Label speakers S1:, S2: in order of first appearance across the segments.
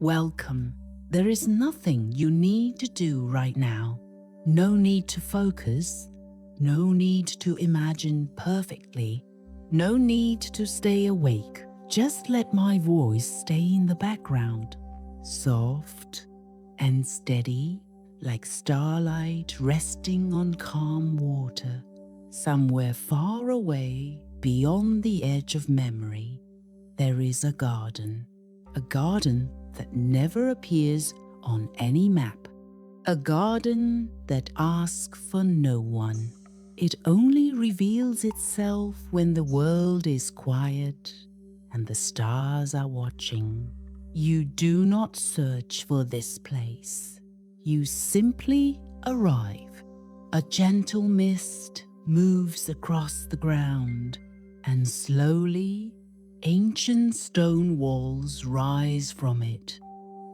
S1: Welcome. There is nothing you need to do right now. No need to focus. No need to imagine perfectly. No need to stay awake. Just let my voice stay in the background. Soft and steady, like starlight resting on calm water. Somewhere far away, beyond the edge of memory, there is a garden that never appears on any map, a garden that asks for no one. It only reveals itself when the world is quiet and the stars are watching. You do not search for this place. You simply arrive. A gentle mist moves across the ground, and slowly ancient stone walls rise from it,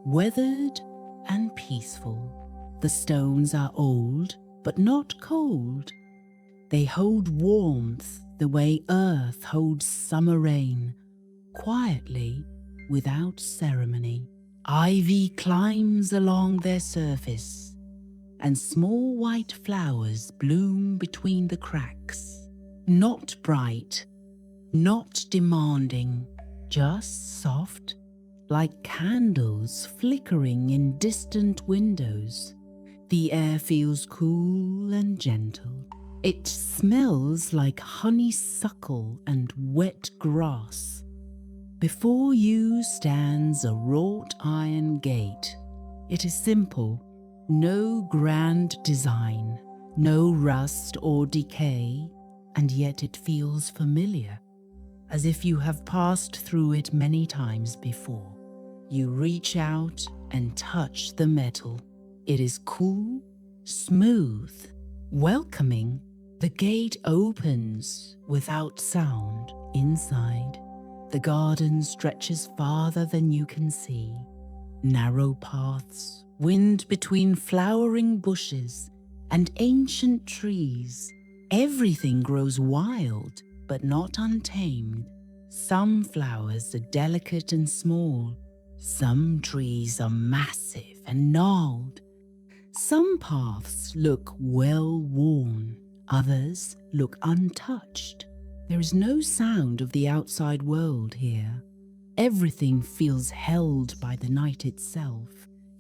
S1: weathered and peaceful. The stones are old, but not cold. They hold warmth the way earth holds summer rain, quietly, without ceremony. Ivy climbs along their surface, and small white flowers bloom between the cracks. Not bright, not demanding, just soft, like candles flickering in distant windows. The air feels cool and gentle. It smells like honeysuckle and wet grass. Before you stands a wrought iron gate. It is simple, no grand design, no rust or decay, and yet it feels familiar, as if you have passed through it many times before. You reach out and touch the metal. It is cool, smooth, welcoming. The gate opens without sound. Inside, the garden stretches farther than you can see. Narrow paths wind between flowering bushes and ancient trees. Everything grows wild, but not untamed. Some flowers are delicate and small. Some trees are massive and gnarled. Some paths look well worn. Others look untouched. There is no sound of the outside world here. Everything feels held by the night itself.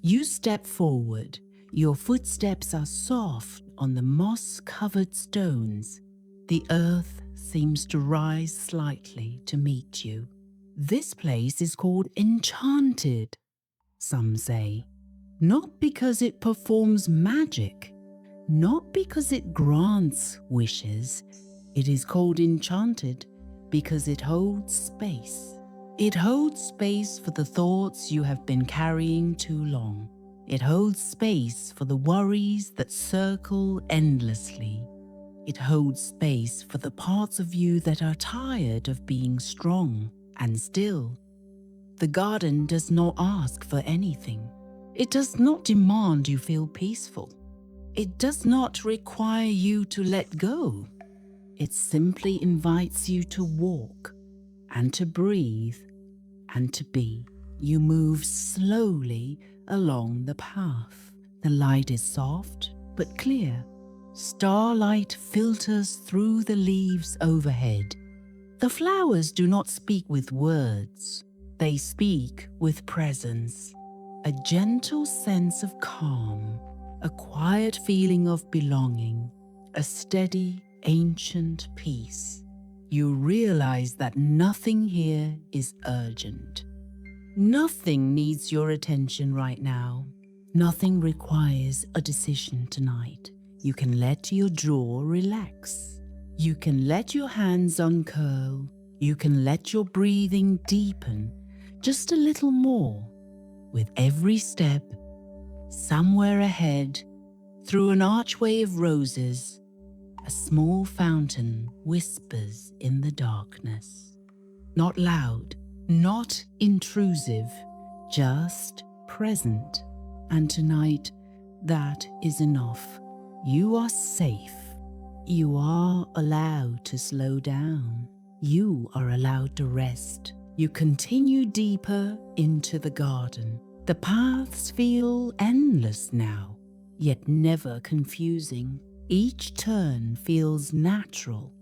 S1: You step forward. Your footsteps are soft on the moss-covered stones. The earth seems to rise slightly to meet you. This place is called enchanted, some say. Not because it performs magic, not because it grants wishes. It is called enchanted because it holds space. It holds space for the thoughts you have been carrying too long. It holds space for the worries that circle endlessly. It holds space for the parts of you that are tired of being strong and still. The garden does not ask for anything. It does not demand you feel peaceful. It does not require you to let go. It simply invites you to walk and to breathe and to be. You move slowly along the path. The light is soft but clear. Starlight filters through the leaves overhead. The flowers do not speak with words. They speak with presence. A gentle sense of calm, a quiet feeling of belonging, a steady, ancient peace. You realize that nothing here is urgent. Nothing needs your attention right now. Nothing requires a decision tonight. You can let your jaw relax. You can let your hands uncurl. You can let your breathing deepen just a little more. With every step, somewhere ahead, through an archway of roses, a small fountain whispers in the darkness. Not loud, not intrusive, just present. And tonight, that is enough. You are safe. You are allowed to slow down. You are allowed to rest. You continue deeper into the garden. The paths feel endless now, yet never confusing. Each turn feels natural,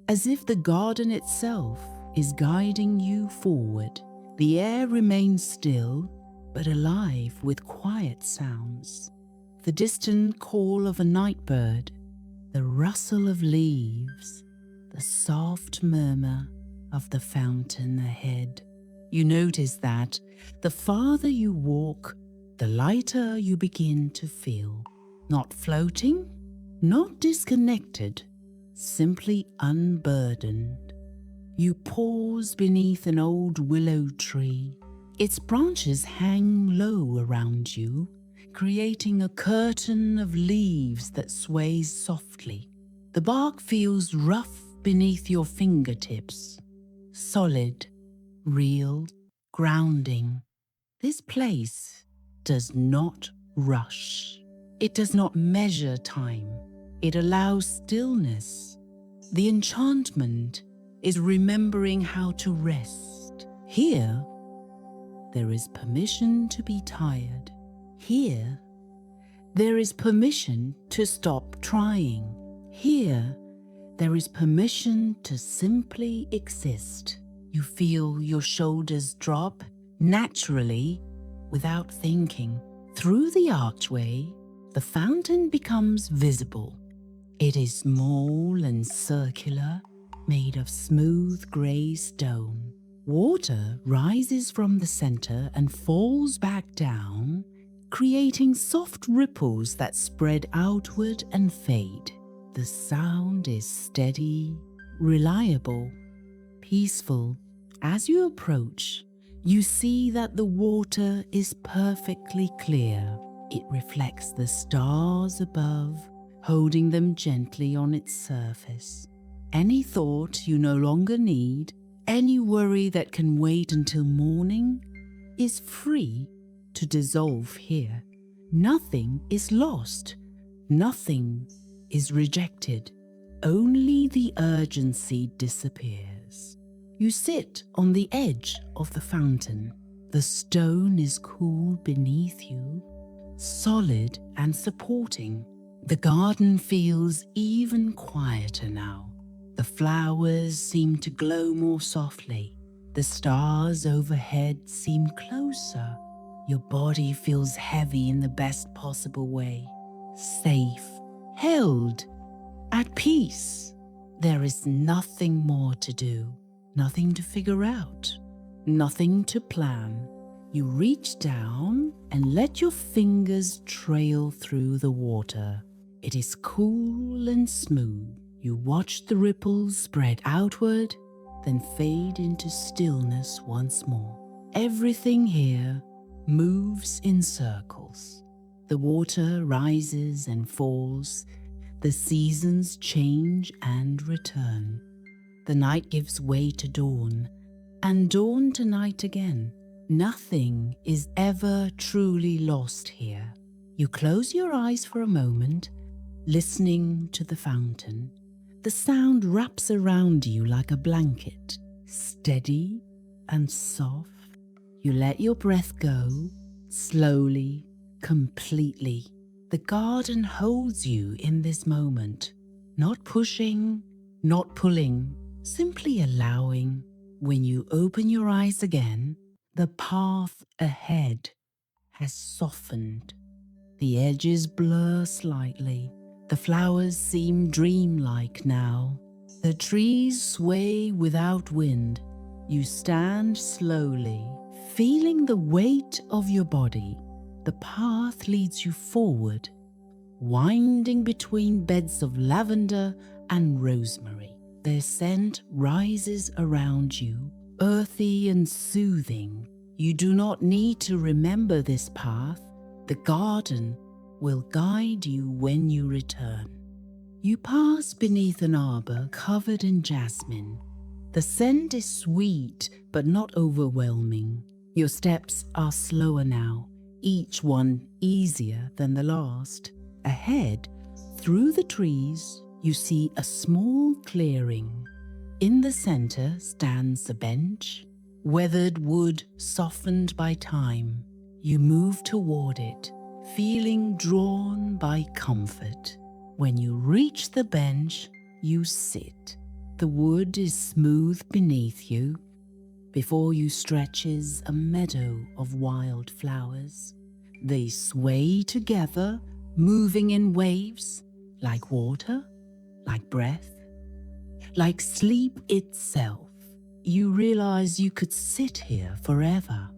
S1: as if the garden itself is guiding you forward. The air remains still, but alive with quiet sounds. The distant call of a night bird, the rustle of leaves, the soft murmur of the fountain ahead. You notice that the farther you walk, the lighter you begin to feel. Not floating, not disconnected, simply unburdened. You pause beneath an old willow tree. Its branches hang low around you, creating a curtain of leaves that sways softly. The bark feels rough beneath your fingertips, solid, real, grounding. This place does not rush. It does not measure time. It allows stillness. The enchantment is remembering how to rest. Here, there is permission to be tired. Here, there is permission to stop trying. Here, there is permission to simply exist. You feel your shoulders drop naturally without thinking. Through the archway, the fountain becomes visible. It is small and circular, made of smooth grey stone. Water rises from the center and falls back down, creating soft ripples that spread outward and fade. The sound is steady, reliable, peaceful. As you approach, you see that the water is perfectly clear. It reflects the stars above, holding them gently on its surface. Any thought you no longer need, any worry that can wait until morning, is free to dissolve here. Nothing is lost. Nothing is rejected. Only the urgency disappears. You sit on the edge of the fountain. The stone is cool beneath you, solid and supporting. The garden feels even quieter now. The flowers seem to glow more softly. The stars overhead seem closer. Your body feels heavy in the best possible way. Safe, held, at peace. There is nothing more to do, nothing to figure out, nothing to plan. You reach down and let your fingers trail through the water. It is cool and smooth. You watch the ripples spread outward, then fade into stillness once more. Everything here moves in circles. The water rises and falls. The seasons change and return. The night gives way to dawn, and dawn to night again. Nothing is ever truly lost here. You close your eyes for a moment, listening to the fountain. The sound wraps around you like a blanket, steady and soft. You let your breath go, slowly, completely. The garden holds you in this moment, not pushing, not pulling, simply allowing. When you open your eyes again, the path ahead has softened. The edges blur slightly. The flowers seem dreamlike now. The trees sway without wind. You stand slowly, feeling the weight of your body. The path leads you forward, winding between beds of lavender and rosemary. Their scent rises around you, earthy and soothing. You do not need to remember this path. The garden will guide you when you return. You pass beneath an arbor covered in jasmine. The scent is sweet but not overwhelming. Your steps are slower now, each one easier than the last. Ahead, through the trees, you see a small clearing. In the center stands a bench, weathered wood softened by time. You move toward it, feeling drawn by comfort. When you reach the bench, you sit. The wood is smooth beneath you. Before you stretches a meadow of wild flowers. They sway together, moving in waves, like water, like breath, like sleep itself. You realize you could sit here forever.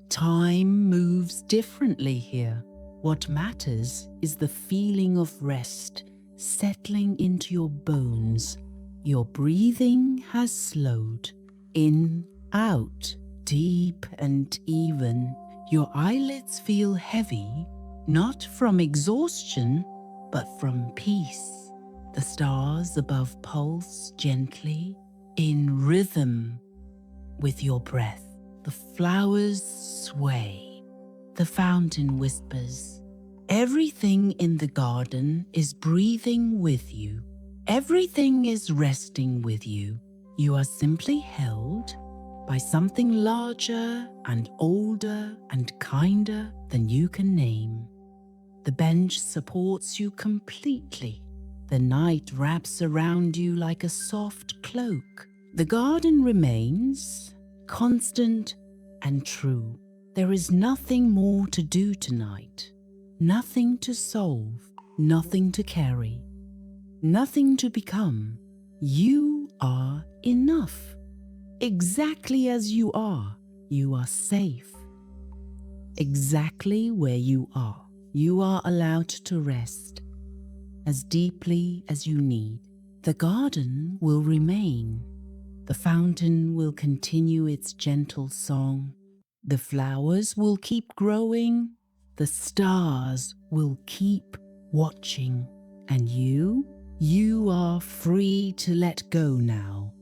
S1: Time moves differently here. What matters is the feeling of rest settling into your bones. Your breathing has slowed. In, out, deep and even. Your eyelids feel heavy, not from exhaustion, but from peace. The stars above pulse gently, in rhythm with your breath. The flowers sway. The fountain whispers. Everything in the garden is breathing with you. Everything is resting with you. You are simply held by something larger and older and kinder than you can name. The bench supports you completely. The night wraps around you like a soft cloak. The garden remains constant and true. There is nothing more to do tonight. Nothing to solve, nothing to carry, nothing to become. You are enough. Exactly as you are safe. Exactly where you are allowed to rest as deeply as you need. The garden will remain. The fountain will continue its gentle song. The flowers will keep growing. The stars will keep watching. And you are free to let go now.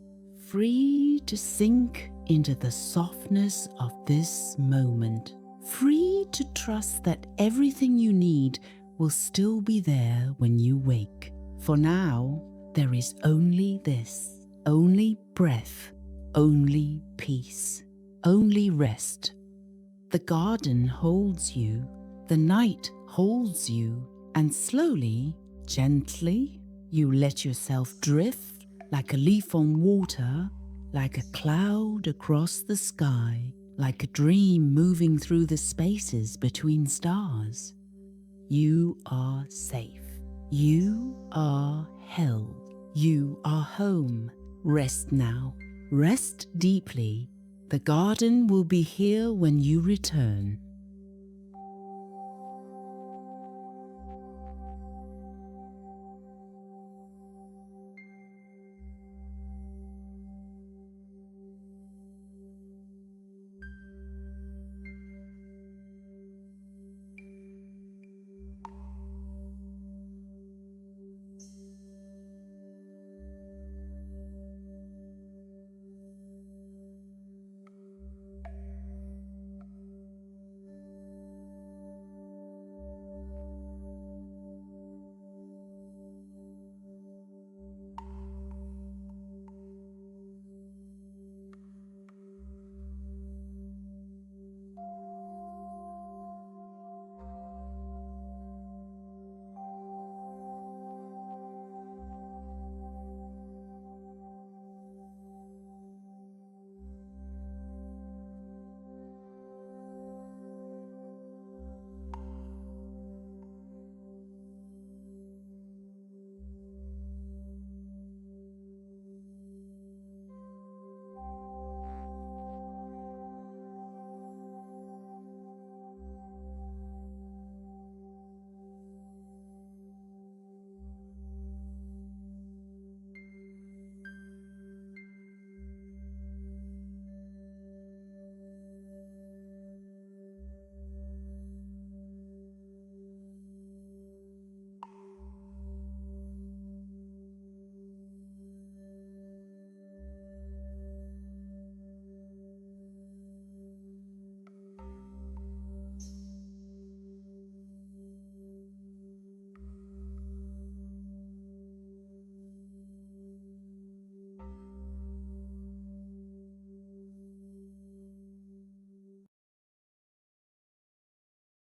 S1: Free to sink into the softness of this moment. Free to trust that everything you need will still be there when you wake. For now, there is only this. Only breath, only peace, only rest. The garden holds you, the night holds you, and slowly, gently, you let yourself drift like a leaf on water, like a cloud across the sky, like a dream moving through the spaces between stars. You are safe. You are held. You are home. Rest now. Rest deeply. The garden will be here when you return.